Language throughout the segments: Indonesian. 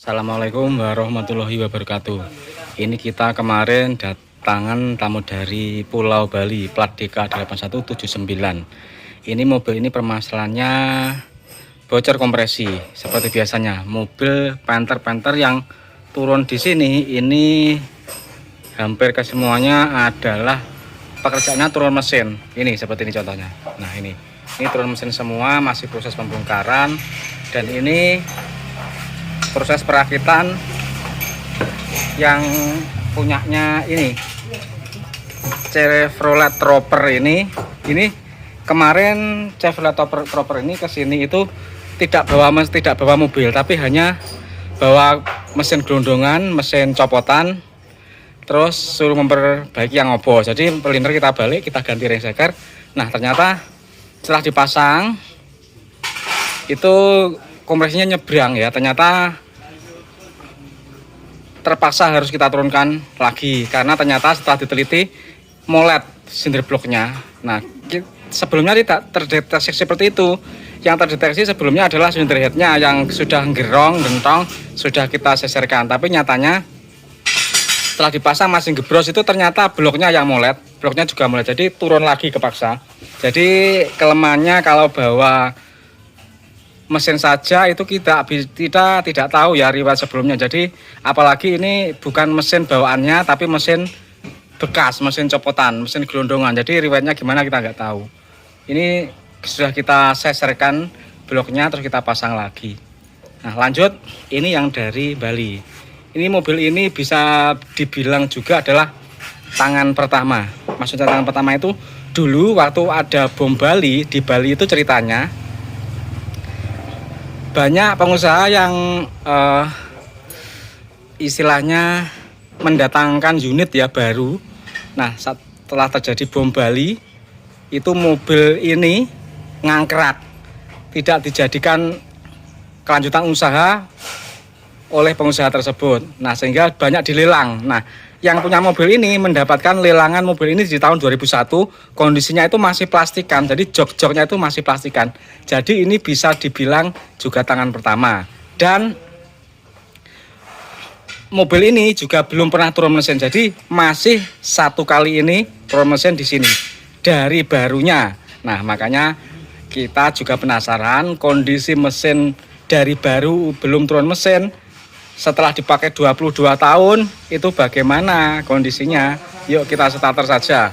Assalamualaikum warahmatullahi wabarakatuh. Ini kita kemarin datangan tamu dari Pulau Bali, plat DK8179. Ini mobil ini permasalahannya bocor kompresi. Seperti biasanya, mobil Panther yang turun di sini ini hampir kesemuanya adalah pekerjaannya turun mesin. Ini seperti ini contohnya. Nah, ini turun mesin semua, masih proses pembongkaran, dan ini proses perakitan yang punyanya ini Chevrolet Trooper ini kemarin Chevrolet Trooper ini kesini itu tidak bawa mobil, tapi hanya bawa mesin gelondongan, mesin copotan, terus suruh memperbaiki yang ngobos. Jadi pelintir kita balik, kita ganti ring seker. Nah, ternyata setelah dipasang itu kompresinya nyebrang ya, ternyata terpaksa harus kita turunkan lagi karena ternyata setelah diteliti molet sinder bloknya. Nah, sebelumnya tidak terdeteksi seperti itu. Yang terdeteksi sebelumnya adalah silinder headnya yang sudah gerong, gentong, sudah kita seserkan. Tapi nyatanya setelah dipasang masih gebros itu ternyata bloknya yang molet, bloknya juga molet. Jadi turun lagi kepaksa. Jadi kelemahannya kalau bawa mesin saja itu kita tidak tahu ya riwayat sebelumnya. Jadi apalagi ini bukan mesin bawaannya tapi mesin bekas, mesin copotan, mesin gelondongan. Jadi riwayatnya gimana kita nggak tahu. Ini sudah kita seserkan bloknya, terus kita pasang lagi. Nah, lanjut, ini yang dari Bali. Ini mobil ini bisa dibilang juga adalah tangan pertama. Maksudnya tangan pertama itu dulu waktu ada bom Bali, di Bali itu ceritanya banyak pengusaha yang istilahnya mendatangkan unit ya baru. Nah, setelah terjadi bom Bali itu mobil ini ngangkrak, tidak dijadikan kelanjutan usaha oleh pengusaha tersebut. Nah, sehingga banyak dilelang. Nah, yang punya mobil ini mendapatkan lelangan mobil ini di tahun 2001, kondisinya itu masih plastikan, jadi jok-joknya itu masih plastikan. Jadi ini bisa dibilang juga tangan pertama. Dan mobil ini juga belum pernah turun mesin, jadi masih satu kali ini turun mesin di sini dari barunya. Nah, makanya kita juga penasaran kondisi mesin dari baru belum turun mesin setelah dipakai 22 tahun itu bagaimana kondisinya. Yuk kita starter saja.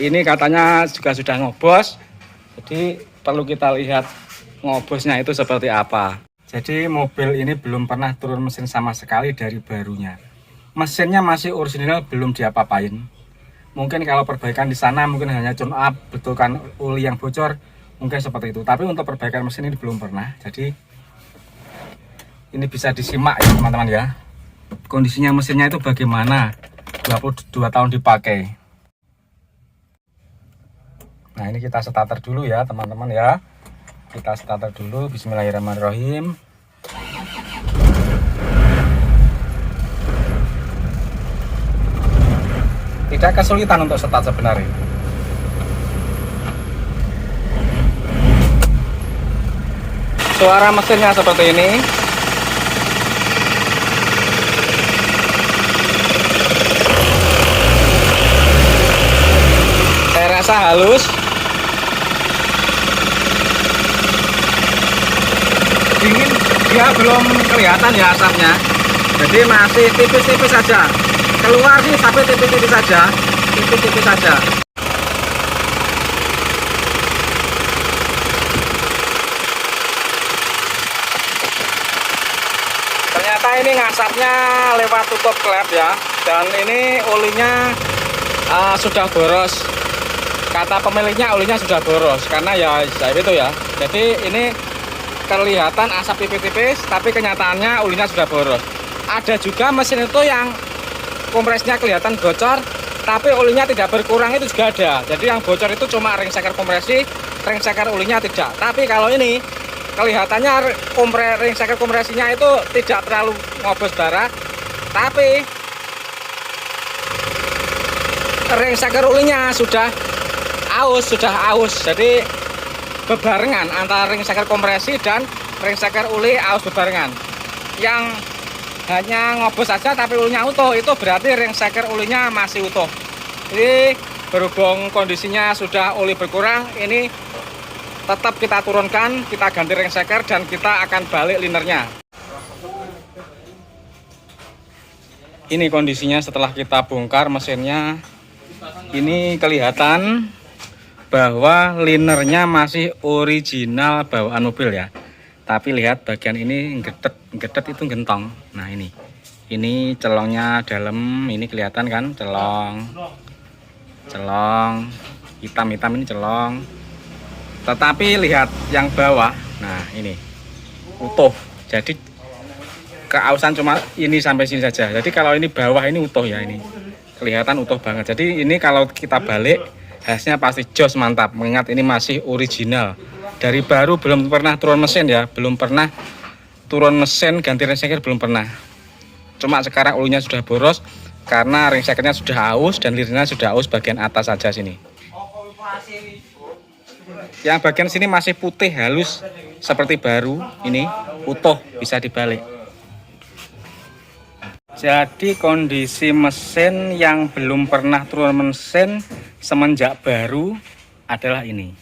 Ini katanya juga sudah ngobos, jadi perlu kita lihat ngobosnya itu seperti apa. Jadi mobil ini belum pernah turun mesin sama sekali dari barunya. Mesinnya masih orisinal, belum diapa-apain. Mungkin kalau perbaikan di sana mungkin hanya tune up, betulkan oli yang bocor, mungkin seperti itu. Tapi untuk perbaikan mesin ini belum pernah. Jadi ini bisa disimak ya teman-teman ya. Kondisinya mesinnya itu bagaimana 22 tahun dipakai. Nah, ini kita starter dulu ya teman-teman ya. Kita starter dulu, bismillahirrahmanirrahim. Tidak kesulitan untuk start sebenarnya. Suara mesinnya seperti ini. Saya rasa halus. Dingin, dia belum kelihatan ya asapnya. Jadi masih tipis-tipis saja. Keluar sih sampai tipis-tipis saja. Tipis-tipis saja. Ternyata ini ngasapnya lewat tutup klep ya. Dan ini olinya sudah boros. Kata pemiliknya olinya sudah boros karena ya itu ya. Jadi ini kelihatan asap tipis-tipis, tapi kenyataannya olinya sudah boros. Ada juga mesin itu yang kompresnya kelihatan bocor, tapi olinya tidak berkurang, itu juga ada. Jadi yang bocor itu cuma ring seker kompresi, ring seker olinya tidak. Tapi kalau ini kelihatannya ring seker kompresinya itu tidak terlalu ngobos bara, tapi ring seker olinya sudah aus. Jadi bebarengan antara ring seker kompresi dan ring seker uli aus bebarengan. Yang hanya ngobos saja tapi ulinya utuh, itu berarti ring shaker ulinya masih utuh. Ini berhubung kondisinya sudah uli berkurang, ini tetap kita turunkan, kita ganti ring shaker dan kita akan balik linernya. Ini kondisinya setelah kita bongkar mesinnya. Ini kelihatan bahwa linernya masih original bawaan mobil ya. Tapi lihat bagian ini gedet itu gentong. Nah ini celongnya dalam, ini kelihatan kan celong hitam ini celong. Tetapi lihat yang bawah, nah ini utuh. Jadi keausan cuma ini sampai sini saja. Jadi kalau ini bawah ini utuh ya, ini kelihatan utuh banget. Jadi ini kalau kita balik hasilnya pasti jos mantap. Mengingat ini masih original. Dari baru belum pernah turun mesin ya, belum pernah turun mesin ganti ring shaker, belum pernah. Cuma sekarang ulunya sudah boros karena ring shakernya sudah aus dan lirnya sudah aus bagian atas saja sini. Yang bagian sini masih putih halus seperti baru, ini utuh bisa dibalik. Jadi kondisi mesin yang belum pernah turun mesin semenjak baru adalah ini.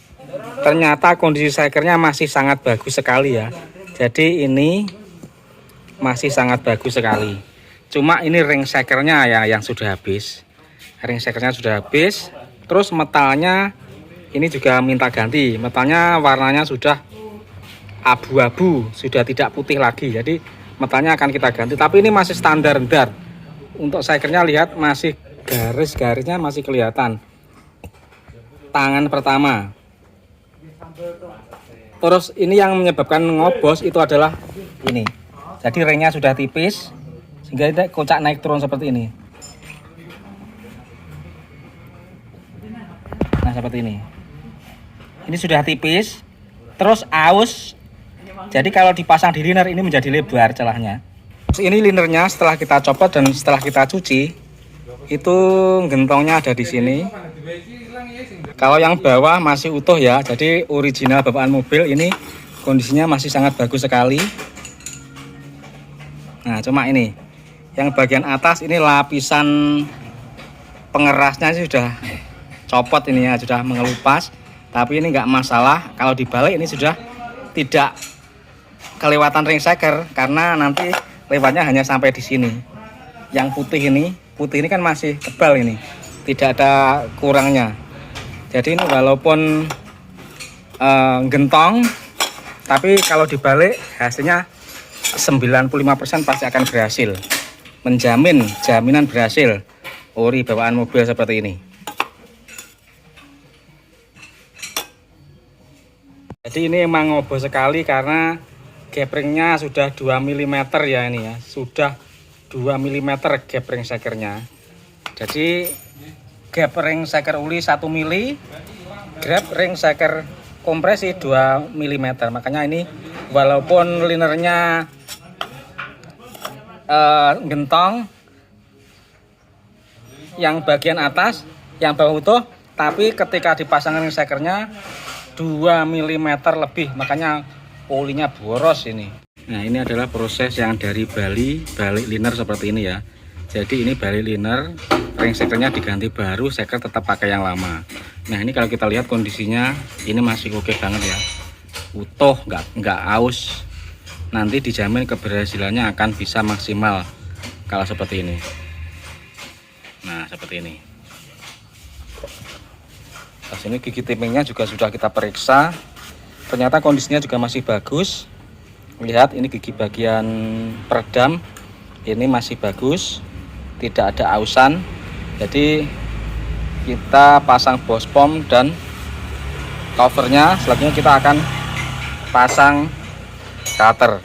Ternyata kondisi shakernya masih sangat bagus sekali ya. Jadi ini masih sangat bagus sekali. Cuma ini ring shakernya ya yang sudah habis. Ring shakernya sudah habis. Terus metalnya ini juga minta ganti. Metalnya warnanya sudah abu-abu, sudah tidak putih lagi. Jadi metalnya akan kita ganti. Tapi ini masih standar. Untuk shakernya lihat masih garis-garisnya masih kelihatan. Tangan pertama. Terus ini yang menyebabkan ngobos itu adalah ini. Jadi ringnya sudah tipis sehingga tidak kocak naik turun seperti ini. Nah seperti ini. Ini sudah tipis, terus aus. Jadi kalau dipasang di liner ini menjadi lebar celahnya. Terus ini linernya setelah kita copot dan setelah kita cuci, itu gentongnya ada di sini. Kalau yang bawah masih utuh ya, jadi original bawaan mobil ini kondisinya masih sangat bagus sekali. Nah cuma ini, yang bagian atas ini lapisan pengerasnya sudah copot ini ya, sudah mengelupas. Tapi ini nggak masalah, kalau dibalik ini sudah tidak kelewatan ring shaker karena nanti lewatnya hanya sampai di sini. Yang putih ini kan masih tebal ini, tidak ada kurangnya. Jadi ini walaupun gentong, tapi kalau dibalik hasilnya 95% pasti akan berhasil. Menjamin, jaminan berhasil. Ori bawaan mobil seperti ini. Jadi ini emang ngobos sekali karena gapringnya sudah 2 mm ya ini ya. Sudah 2 mm gapring shakernya. Jadi gap ring shaker uli 1 mili, gap ring shaker kompresi 2 mm. Makanya ini walaupun linernya gentong yang bagian atas, yang bawah utuh, tapi ketika dipasang ring shakernya 2 mm lebih, makanya olinya boros ini. Nah ini adalah proses yang dari balik liner seperti ini ya. Jadi ini balik liner, ring shakernya diganti baru, shaker tetap pakai yang lama. Nah ini kalau kita lihat kondisinya ini masih oke banget ya, utuh, nggak aus. Nanti dijamin keberhasilannya akan bisa maksimal kalau seperti ini. Nah seperti ini. Terus ini gigi timingnya juga sudah kita periksa, ternyata kondisinya juga masih bagus. Lihat ini gigi bagian peredam ini masih bagus, tidak ada ausan. Jadi kita pasang bos pom dan covernya. Selanjutnya kita akan pasang cutter.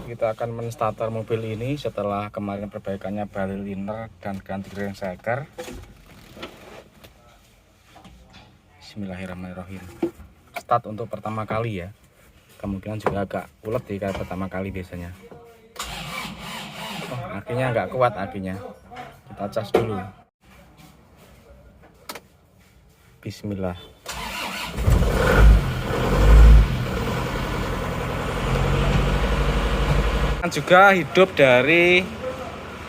Kita akan menstarter mobil ini setelah kemarin perbaikannya bali liner dan ganti ring seker. Bismillahirrahmanirrahim. Start untuk pertama kali ya, kemungkinan juga agak ulet di kayak pertama kali biasanya. Oh, akinya nggak kuat akinya, kita cas dulu. Bismillah. Juga hidup dari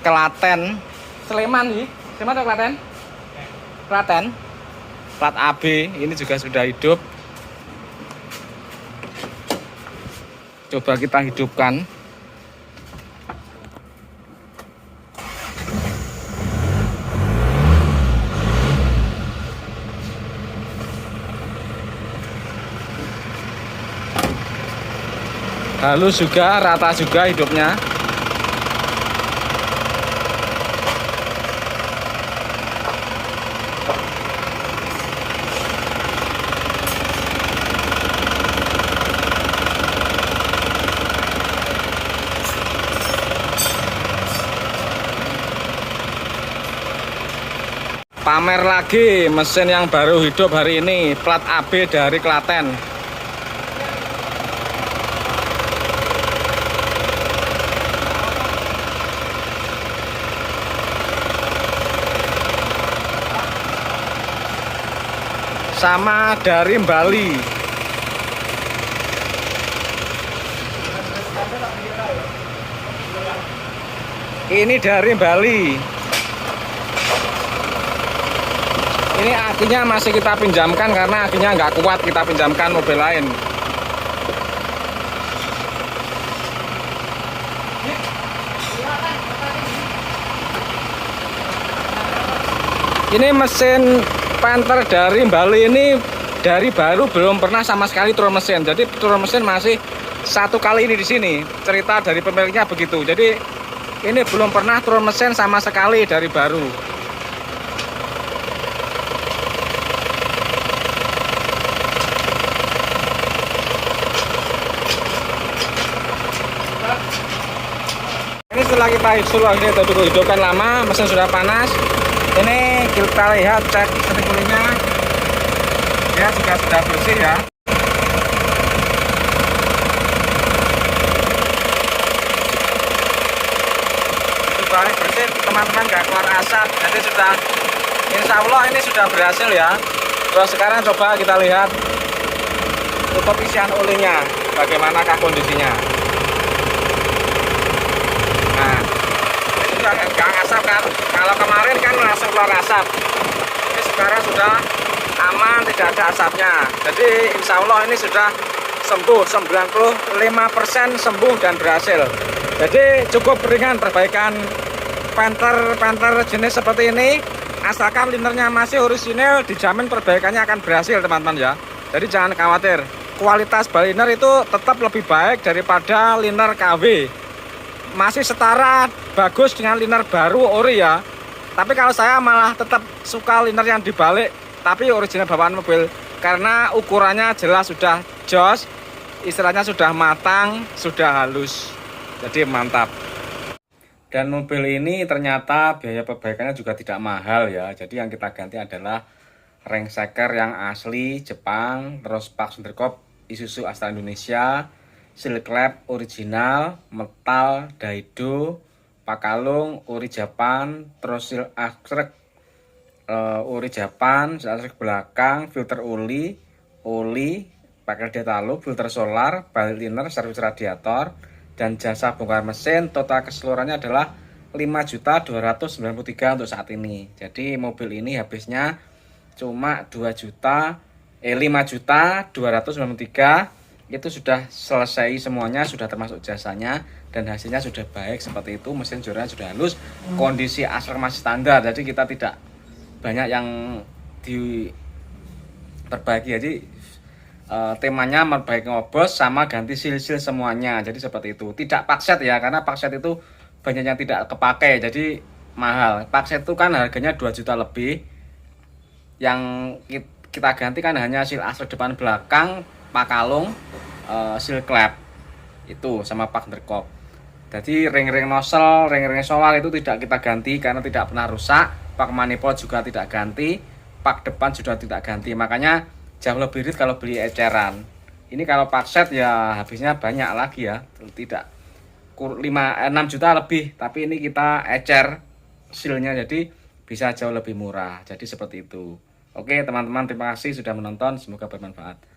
Klaten, Sleman sih, Sleman atau Klaten? Klaten, plat AB ini juga sudah hidup. Coba kita hidupkan. Halus juga, rata juga hidupnya. Pamer lagi mesin yang baru hidup hari ini, plat AB dari Klaten. Sama dari Bali. Ini dari Bali. Ini akinya masih kita pinjamkan karena akinya nggak kuat, kita pinjamkan mobil lain. Ini mesin Panther dari Bali ini dari baru, belum pernah sama sekali turun mesin. Jadi turun mesin masih satu kali ini di sini. Cerita dari pemiliknya begitu. Jadi ini belum pernah turun mesin sama sekali dari baru. Ini setelah kita hidupkan lama, mesin sudah panas. Ini kita lihat, cek setikulinya, dia juga sudah bersih ya. Sudah bersih teman-teman, nggak keluar asap. Jadi sudah, insya Allah ini sudah berhasil ya. Terus sekarang coba kita lihat tutup isian olinya, bagaimanakah kondisinya. Nah, ini sudah nggak asap kan. Kalau kemarin kan langsung keluar asap. Ini sekarang sudah aman, tidak ada asapnya. Jadi insya Allah ini sudah sembuh, 95% sembuh dan berhasil. Jadi cukup ringan perbaikan Panther jenis seperti ini. Asalkan linernya masih orisinil, dijamin perbaikannya akan berhasil teman-teman ya. Jadi jangan khawatir, kualitas bali liner itu tetap lebih baik daripada liner KW. Masih setara bagus dengan liner baru ori ya. Tapi kalau saya malah tetap suka liner yang dibalik tapi original bawaan mobil, karena ukurannya jelas sudah jos, istilahnya sudah matang, sudah halus, jadi mantap. Dan mobil ini ternyata biaya perbaikannya juga tidak mahal ya. Jadi yang kita ganti adalah ring seker yang asli Jepang, terus pak Sunderkop Isuzu asal Indonesia, silk lap original, metal Daido, pakalung ori Japan, terus seal aksrek ori Japan, seal aksrek belakang, filter oli, pakai detalu, filter solar, bali liner, servis radiator, dan jasa bongkar mesin. Total keseluruhannya adalah 5.293.000 untuk saat ini. Jadi mobil ini habisnya cuma 5.293.000. Itu sudah selesai semuanya, sudah termasuk jasanya, dan hasilnya sudah baik seperti itu. Mesin jornya sudah halus, kondisi asal masih standar, jadi kita tidak banyak yang diperbaiki. Jadi temanya memperbaiki ngobos sama ganti sil-sil semuanya, jadi seperti itu. Tidak pakset ya, karena pakset itu banyak yang tidak kepakai, jadi mahal. Pakset itu kan harganya 2 juta lebih, yang kita ganti kan hanya sil asal depan belakang pak kalung, seal klep itu sama pak underkop. Jadi ring-ring nozzle, ring-ring shower itu tidak kita ganti karena tidak pernah rusak. Pak manifold juga tidak ganti, pak depan sudah tidak ganti. Makanya jauh lebih irit kalau beli eceran. Ini kalau pak set ya habisnya banyak lagi ya, tidak 6 juta lebih. Tapi ini kita ecer sealnya, jadi bisa jauh lebih murah. Jadi seperti itu. Oke teman-teman, terima kasih sudah menonton, semoga bermanfaat.